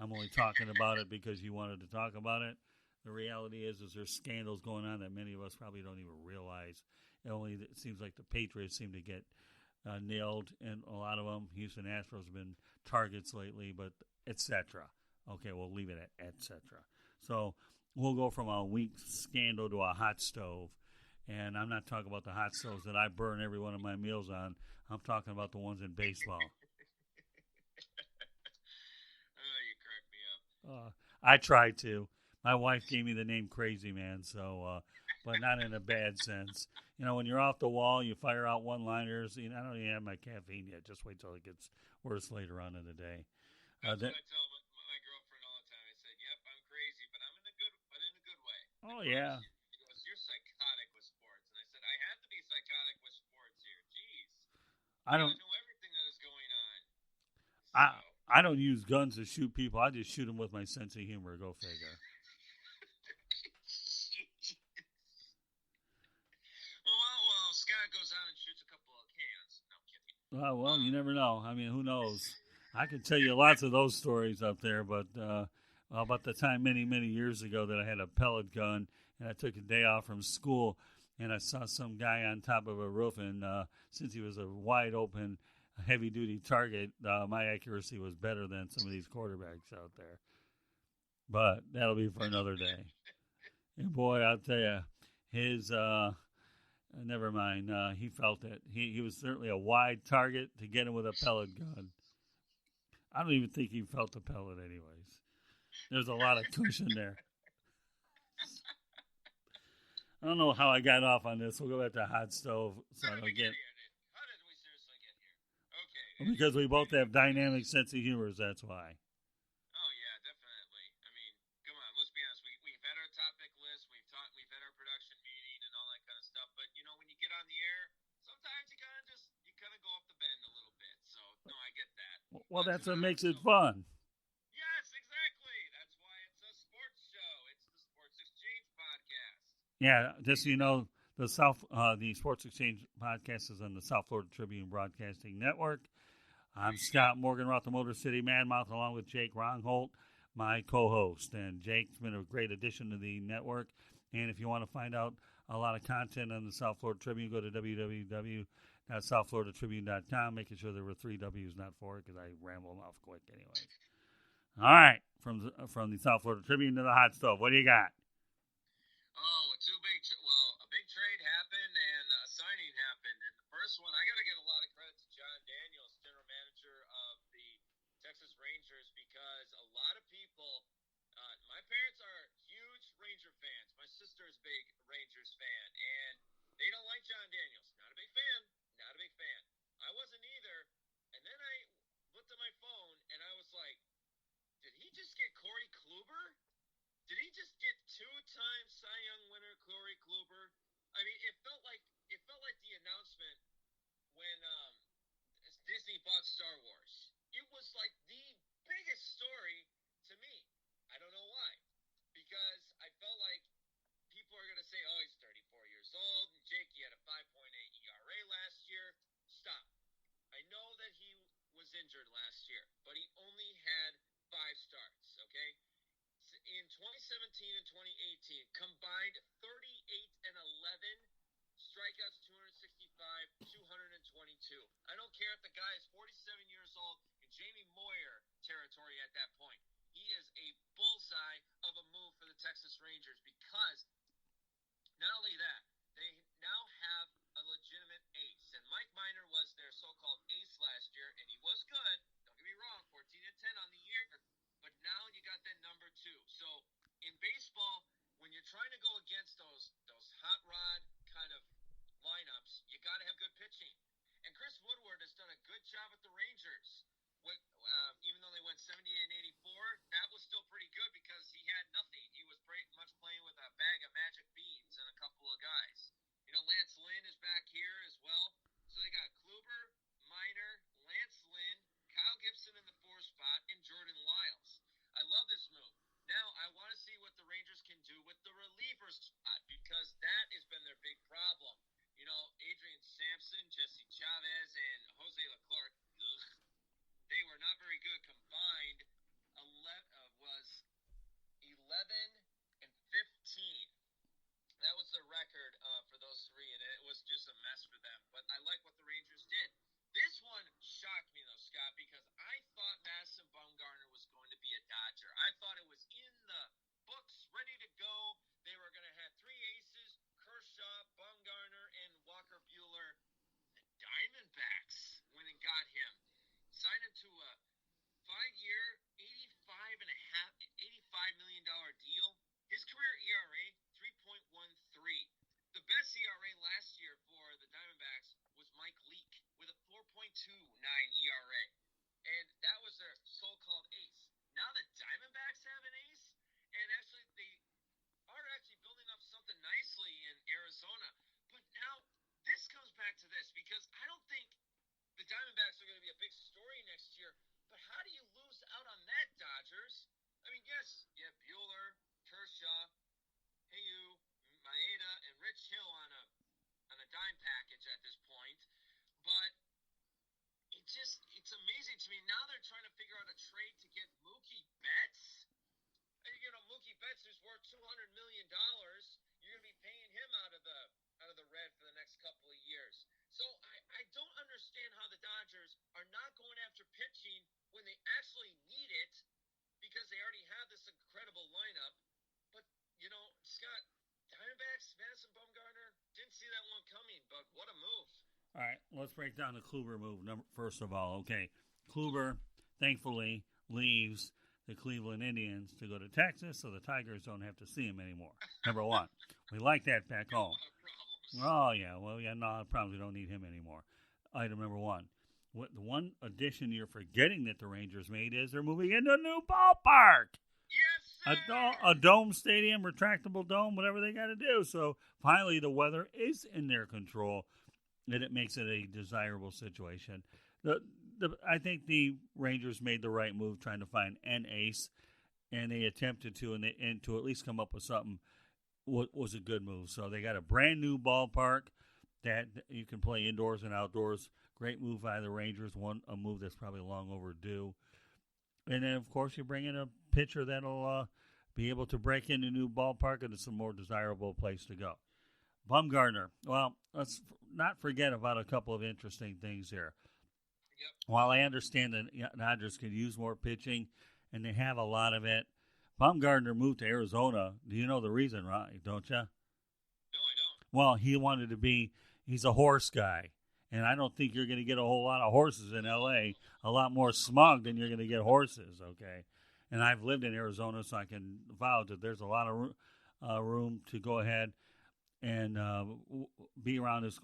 I'm only talking about it because you wanted to talk about it. The reality is there's scandals going on that many of us probably don't even realize. It seems like the Patriots seem to get nailed, and a lot of them. Houston Astros have been targets lately, but etc. Okay, we'll leave it at etc. So we'll go from a weak scandal to a hot stove. And I'm not talking about the hot stoves that I burn every one of my meals on. I'm talking about the ones in baseball. You crack me up. I tried to. My wife gave me the name Crazy Man, but not in a bad sense. When you're off the wall, you fire out one-liners. I don't even have my caffeine yet. Just wait till it gets worse later on in the day. That's what I tell my girlfriend all the time. I said, "Yep, I'm crazy, but I'm in a good way." Oh yeah. She goes, "You're psychotic with sports," and I said, "I have to be psychotic with sports here. Jeez, I don't know everything that is going on." I don't use guns to shoot people. I just shoot them with my sense of humor. Go figure. Well, Scott goes out and shoots a couple of cans. No, I'm kidding. Well, you never know. I mean, who knows? I could tell you lots of those stories up there, but about the time many, many years ago that I had a pellet gun and I took a day off from school and I saw some guy on top of a roof, and since he was a wide open, heavy-duty target, my accuracy was better than some of these quarterbacks out there. But that'll be for another day. And boy, I'll tell you, his never mind. He felt it. He was certainly a wide target to get him with a pellet gun. I don't even think he felt the pellet anyways. There's a lot of cushion there. I don't know how I got off on this. We'll go back to hot stove. So I don't get. How did we seriously get here? Okay. Because we both have dynamic sense of humors. That's why. Oh yeah, definitely. I mean, come on. Let's be honest. We've had our topic list. We've had our production meeting and all that kind of stuff. But when you get on the air, sometimes you kind of go off the bend a little bit. So no, I get that. Well, that's what makes it fun. Yes, exactly. That's why it's a sports show. It's the Sports Exchange podcast. Yeah, just so you know, the Sports Exchange podcast is on the South Florida Tribune Broadcasting Network. I'm Scott Morgan, Roth, the Motor City Madmouth, along with Jake Rongholt, my co-host. And Jake's been a great addition to the network. And if you want to find out a lot of content on the South Florida Tribune, go to www.southfloridatribune.com, making sure there were 3 W's, not 4, because I ramble off quick anyway. All right, from the South Florida Tribune to the hot stove. What do you got? A big trade happened and a signing happened. And the first one, I got to give a lot of credit to John Daniels, general manager of the Texas Rangers, because a lot of people, my parents are huge Ranger fans. My sister is a big Rangers fan, and they don't like John Daniels. Not a big fan. I wasn't either. And then I looked at my phone and I was like, did he just get Corey Kluber? Did he just get 2-time Cy Young winner Corey Kluber? I mean, it felt like the announcement when Disney bought Star Wars. It was like the biggest story to me. I don't know why, because I felt like people are going to say, "Oh, he's 34 years old." And Jake, he had a 5.8 ERA last year. Stop. I know that he was injured last year, but he only had 5 starts. Okay. In 2017 and 2018, combined 38 and 11, strikeouts 265, 222. I don't care if the guy is 47 years old in Jamie Moyer territory at that point. He is a bullseye of a move for the Texas Rangers, because not only that, they now have a legitimate ace. And Mike Minor was their so-called ace last year, and he was good. Don't get me wrong, 14 and 10 on the year. But now you got that number 2. So in baseball, when you're trying to go against those hot rod kind of lineups, you got to have good pitching. And Chris Woodward has done a good job with the Rangers. Even though they went 78 and 84, that was still pretty good because he had nothing. He was pretty much playing with a bag of magic beans and a couple of guys. Lance Lynn is back here as well. So they got Kluber, Minor, Lance Lynn, Kyle Gibson in the 4 spot, and Jordan Lyles. I love this move. Now I want to see what the Rangers can do with the relievers spot, because that has been their big problem. Adrian Sampson, Jesse Chavez, and Jose Leclerc, they were not very good combined Diamondbacks went and got him, signed him to a 5-year, $85 million deal. His career ERA 3.13. The best ERA last year for the Diamondbacks was Mike Leake with a 4.29 ERA, and that was their so-called ace. Now the Diamondbacks have an ace, and actually they are actually building up something nicely in Arizona. But now this comes back to this, because I don't think the Diamondbacks are going to be a big story next year. But how do you lose out on that, Dodgers? I mean, yes, you have Buehler, Kershaw, Hayu, Maeda, and Rich Hill on a dime package at this point. But it's amazing to me. Now they're trying to figure out a trade to get Mookie Betts. And Mookie Betts, who's worth $200 million, you're going to be paying him out of the red for the next couple of years. So I don't understand how the Dodgers are not going after pitching when they actually need it, because they already have this incredible lineup. But, Scott, Diamondbacks, Madison Bumgarner, didn't see that one coming, but what a move. All right, let's break down the Kluber move. First of all, okay, Kluber, thankfully, leaves the Cleveland Indians to go to Texas, so the Tigers don't have to see him anymore. Number one. We like that back home. Oh, yeah. Well, yeah, no, problems. We don't need him anymore. Item number one. The one addition you're forgetting that the Rangers made is they're moving into a new ballpark. Yes, sir. A dome stadium, retractable dome, whatever they got to do. So finally the weather is in their control, and it makes it a desirable situation. I think the Rangers made the right move trying to find an ace, and they attempted to, and to at least come up with something was a good move. So they got a brand new ballpark that you can play indoors and outdoors. Great move by the Rangers, a move that's probably long overdue. And then, of course, you bring in a pitcher that'll be able to break into a new ballpark, and it's a more desirable place to go. Bumgarner, well, let's not forget about a couple of interesting things here. Yep. While I understand that Dodgers could use more pitching, and they have a lot of it, Bumgarner moved to Arizona. Do you know the reason, right? Don't you? No, I don't. Well, he's a horse guy. And I don't think you're going to get a whole lot of horses in L.A., a lot more smog than you're going to get horses, okay? And I've lived in Arizona, so I can vouch that there's a lot of room to go ahead and be around his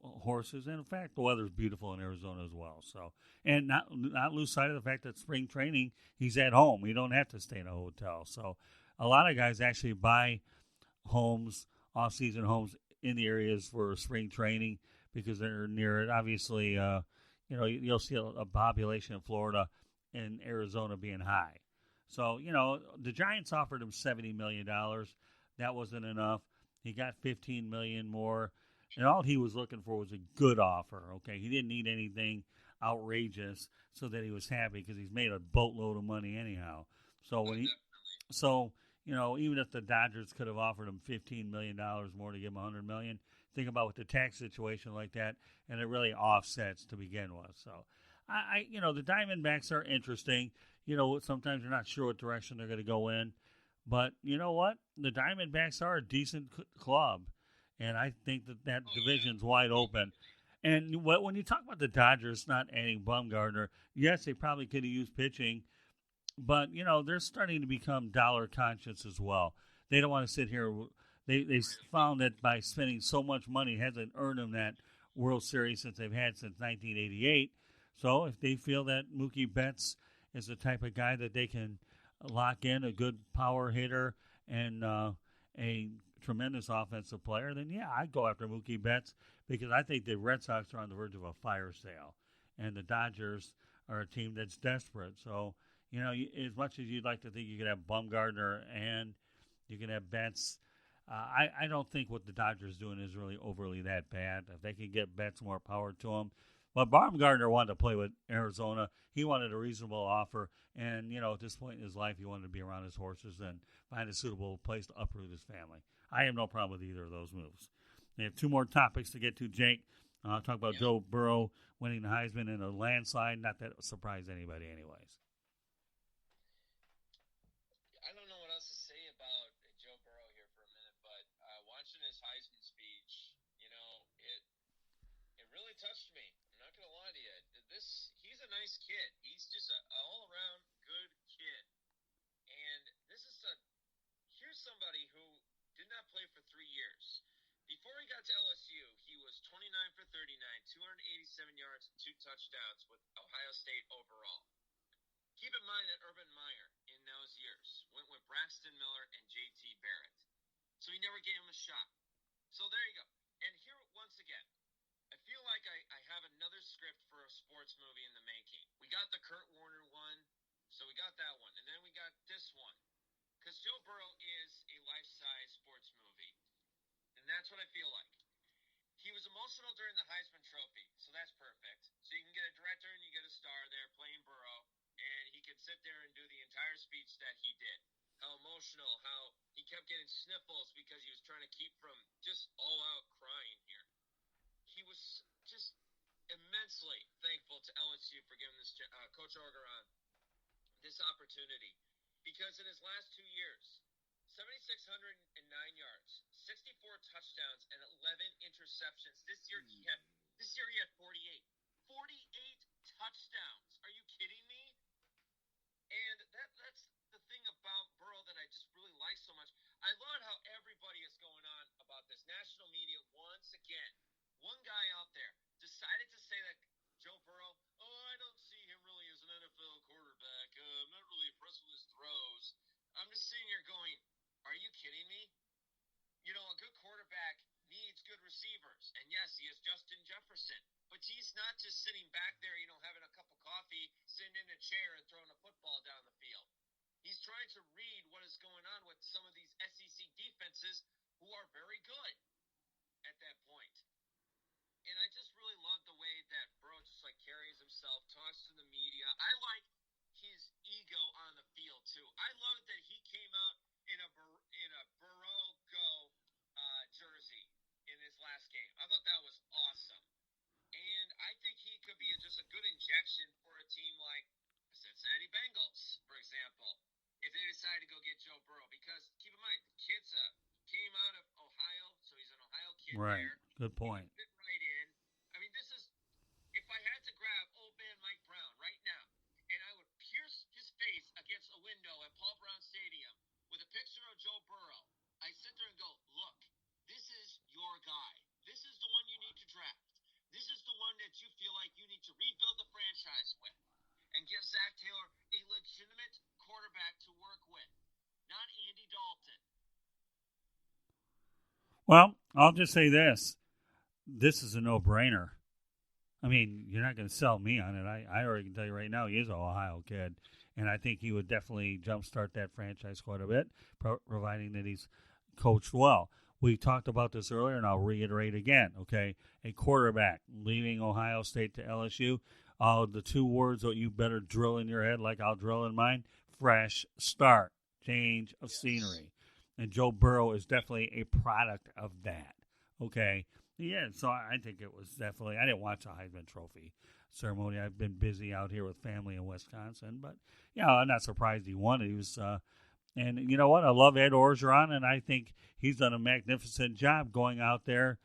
horses. And, in fact, the weather's beautiful in Arizona as well. So, and not lose sight of the fact that spring training, he's at home. You don't have to stay in a hotel. So a lot of guys actually buy homes, off-season homes, in the areas for spring training, because they're near it. Obviously, you'll see a population in Florida and Arizona being high. So, the Giants offered him $70 million. That wasn't enough. He got $15 million more, and all he was looking for was a good offer, okay? He didn't need anything outrageous so that he was happy, because he's made a boatload of money anyhow. So, even if the Dodgers could have offered him $15 million more to give him $100 million, think about with the tax situation like that, and it really offsets to begin with. So, the Diamondbacks are interesting. Sometimes you're not sure what direction they're going to go in. But you know what? The Diamondbacks are a decent club, and I think that division's wide open. And when you talk about the Dodgers not adding Bumgarner, yes, they probably could have used pitching, but, they're starting to become dollar conscious as well. They don't want to sit here. They found that by spending so much money, it hasn't earned them that World Series since they've had since 1988. So if they feel that Mookie Betts is the type of guy that they can lock in, a good power hitter and a tremendous offensive player, then yeah, I'd go after Mookie Betts, because I think the Red Sox are on the verge of a fire sale, and the Dodgers are a team that's desperate. So, as much as you'd like to think you could have Bumgarner and you can have Betts, I don't think what the Dodgers doing is really overly that bad. If they can get Betts, more power to them. But Baumgartner wanted to play with Arizona. He wanted a reasonable offer. And, at this point in his life, he wanted to be around his horses and find a suitable place to uproot his family. I have no problem with either of those moves. We have two more topics to get to, Jake. Talk about Joe Burrow winning the Heisman in a landslide. Not that it surprised anybody anyways. I don't know what else to say about Joe Burrow here for a minute, but watching his Heisman speech, it really touched me. I'm not going nice kid. He's just an all-around good kid. And here's somebody who did not play for 3 years. Before he got to LSU, he was 29 for 39, 287 yards, and 2 touchdowns with Ohio State overall. Keep in mind that Urban Meyer, in those years, went with Braxton Miller and J.T. Barrett. So he never gave him a shot. So there you go. And here, once again, I feel like I have another script for a sports movie in the making. We got the Kurt Warner one, so we got that one. And then we got this one. Because Joe Burrow is a life-size sports movie. And that's what I feel like. He was emotional during the Heisman Trophy, so that's perfect. So you can get a director and you get a star there playing Burrow, and he can sit there and do the entire speech that he did. How emotional, how he kept getting sniffles because he was trying to keep from just all-out crying here. He was just immensely thankful to LSU for giving this Coach Orgeron this opportunity. Because in his last 2 years, 7,609 yards, 64 touchdowns, and 11 interceptions. This year he had 48. 48 touchdowns. Are you kidding me? And that's the thing about Burrow that I just really like so much. I love how everybody is going on about this. National media, once again, one guy out there decided to say that Joe Burrow, I don't see him really as an NFL quarterback. I'm not really impressed with his throws. I'm just sitting here going, are you kidding me? You know, a good quarterback needs good receivers. And yes, he is Justin Jefferson. But he's not just sitting back there, having a cup of coffee, sitting in a chair and throwing a football down the field. He's trying to read what is going on with some of these SEC defenses who are very good at that point. And I just really love the way that Burrow just carries himself, talks to the media. I like his ego on the field too. I love that he came out in a Burrow Go jersey in his last game. I thought that was awesome. And I think he could be just a good injection for a team like the Cincinnati Bengals, for example, if they decide to go get Joe Burrow. Because keep in mind, the kid came out of Ohio, so he's an Ohio kid right. there. Good point. He fit right in. I mean, this is, if I had to grab old man Mike Brown right now, and I would pierce his face against a window at Paul Brown Stadium with a picture of Joe Burrow, I sit there and go, look, this is your guy. This is the one you need to draft. This is the one that you feel like you need to rebuild the franchise with and give Zach Taylor a legitimate quarterback to work with, not Andy Dalton. Well, I'll just say this. This is a no-brainer. I mean, you're not going to sell me on it. I already can tell you right now, he is an Ohio kid, and I think he would definitely jumpstart that franchise quite a bit, providing that he's coached well. We talked about this earlier, and I'll reiterate again, okay? A quarterback leaving Ohio State to LSU, the 2 words that you better drill in your head like I'll drill in mine, fresh start, change of scenery. And Joe Burrow is definitely a product of that, okay? Yeah, so I think it was definitely, I didn't watch the Heisman Trophy ceremony. I've been busy out here with family in Wisconsin. But, yeah, I'm not surprised he won. He was, and you know what? I love Ed Orgeron, and I think he's done a magnificent job going out there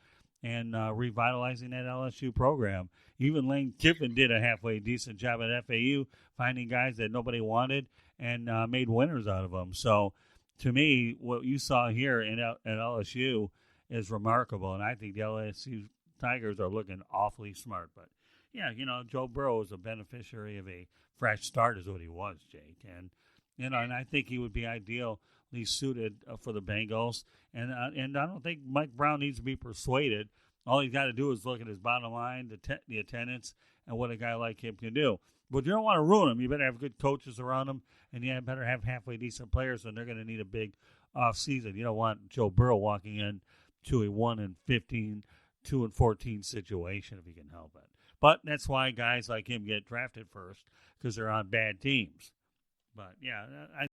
and revitalizing that LSU program. Even Lane Kiffin did a halfway decent job at FAU, finding guys that nobody wanted and made winners out of them. So, to me, what you saw here at LSU is remarkable, and I think the LSU Tigers are looking awfully smart. But, yeah, Joe Burrow is a beneficiary of a fresh start is what he was, Jake. And, and I think he would be ideally suited for the Bengals. And I don't think Mike Brown needs to be persuaded. All he's got to do is look at his bottom line, the attendance, and what a guy like him can do. But you don't want to ruin him. You better have good coaches around him, and you better have halfway decent players, and they're going to need a big offseason. You don't want Joe Burrow walking in to a 1-15, 2-14 situation if he can help it. But that's why guys like him get drafted first, because they're on bad teams. But, yeah, I